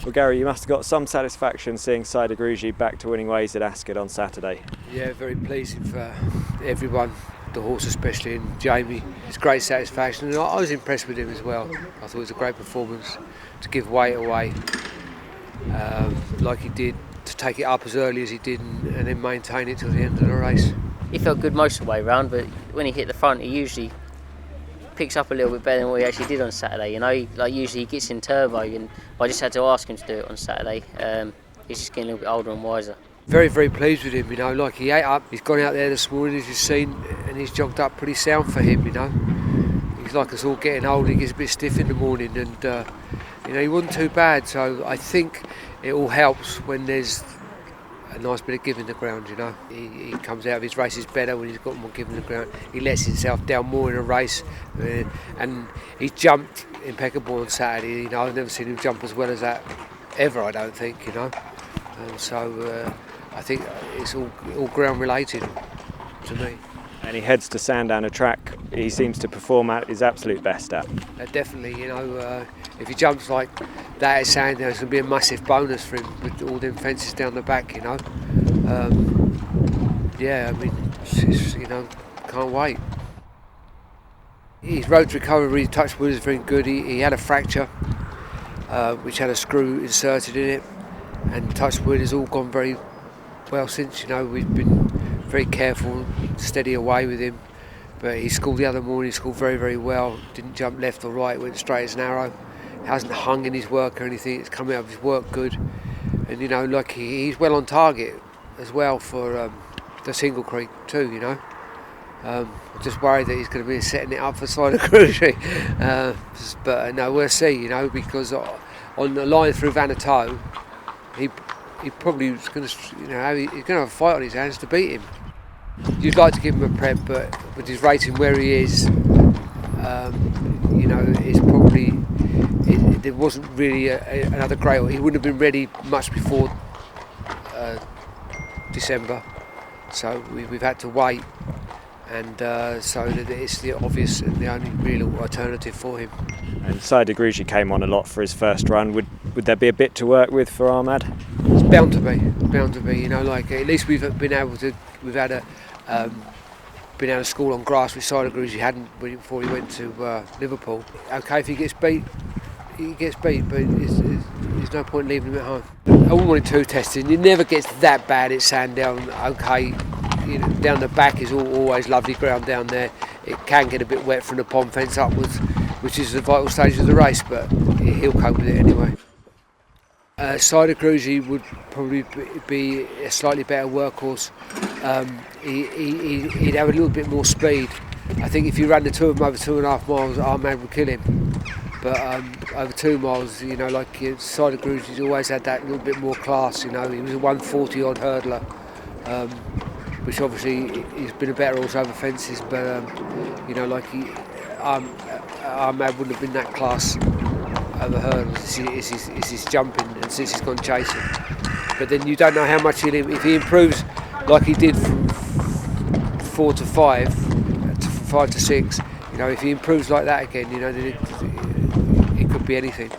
Well, Gary, you must have got some satisfaction seeing Sire De Grugy back to winning ways at Ascot on Saturday. Yeah, very pleasing for everyone, the horse especially, and Jamie. It's great satisfaction, and I was impressed with him as well. I thought it was a great performance to give weight away like he did, to take it up as early as he did, and then maintain it till the end of the race. He felt good most of the way round, but when he hit the front, he usually picks up a little bit better than what he actually did on Saturday. You know, usually he gets in turbo, and I just had to ask him to do it on Saturday. He's just getting a little bit older and wiser. Very, very pleased with him, you know, like he ate up. He's gone out there this morning, as you've seen, and he's jogged up pretty sound for him, you know. He's like us all getting old, he gets a bit stiff in the morning, and, you know, he wasn't too bad, so I think it all helps when there's a nice bit of give in the ground, you know. He comes out of his races better when he's got more give in the ground. He lets himself down more in a race, and he jumped impeccable on Saturday. You know, I've never seen him jump as well as that ever, I don't think, you know. And so I think it's all ground related to me. And he heads to Sandown, a track he seems to perform at his absolute best at. Definitely, you know, if he jumps like that at Sandown, it's going to be a massive bonus for him with all them fences down the back, you know. Yeah, I mean, you know, can't wait. His road to recovery, touch wood, is very good. He had a fracture, which had a screw inserted in it, and touch wood has all gone very well since. You know, we've been very careful, steady away with him, but he scored the other morning, he scored very, very well. Didn't jump left or right, went straight as an arrow. Hasn't hung in his work or anything, it's come out of his work good. And you know, like he's well on target as well for the Tingle Creek too, you know. I'm just worried that he's going to be setting it up for Sire De Grugy. But no, we'll see, you know, because on the line through Vanuatu, he probably was going to, you know, he's going to have a fight on his hands to beat him. You'd like to give him a prep, but with his rating where he is, you know, it's probably, there wasn't really another great one. He wouldn't have been ready much before December, so we've had to wait, and so it's the obvious and the only real alternative for him. And Sire De Grugy came on a lot for his first run. Would there be a bit to work with for Ahmad? It's bound to be. You know, like at least we've had a school on grass with Sire De Grugy hadn't before he went to Liverpool. Okay, if he gets beat, but there's no point leaving him at home. I wouldn't want it too testing. It never gets that bad at Sandown. Okay, you know, down the back is always lovely ground down there. It can get a bit wet from the pond fence upwards, which is the vital stage of the race, but he'll cope with it anyway. Sire De Grugy would probably be a slightly better workhorse. He'd have a little bit more speed. I think if you ran the two of them over 2.5 miles, Ahmad would kill him. But over 2 miles, you know, like Sire De Grugy's always had that little bit more class. You know, he was a 140 odd hurdler, which obviously he's been a better horse over fences. But you know, like Ahmad wouldn't have been that class over hurdles. It's his jumping, and since he's gone chasing. But then you don't know how much if he improves like he did from 4 to 5, to 5 to 6. You know, if he improves like that again, you know, then it could be anything.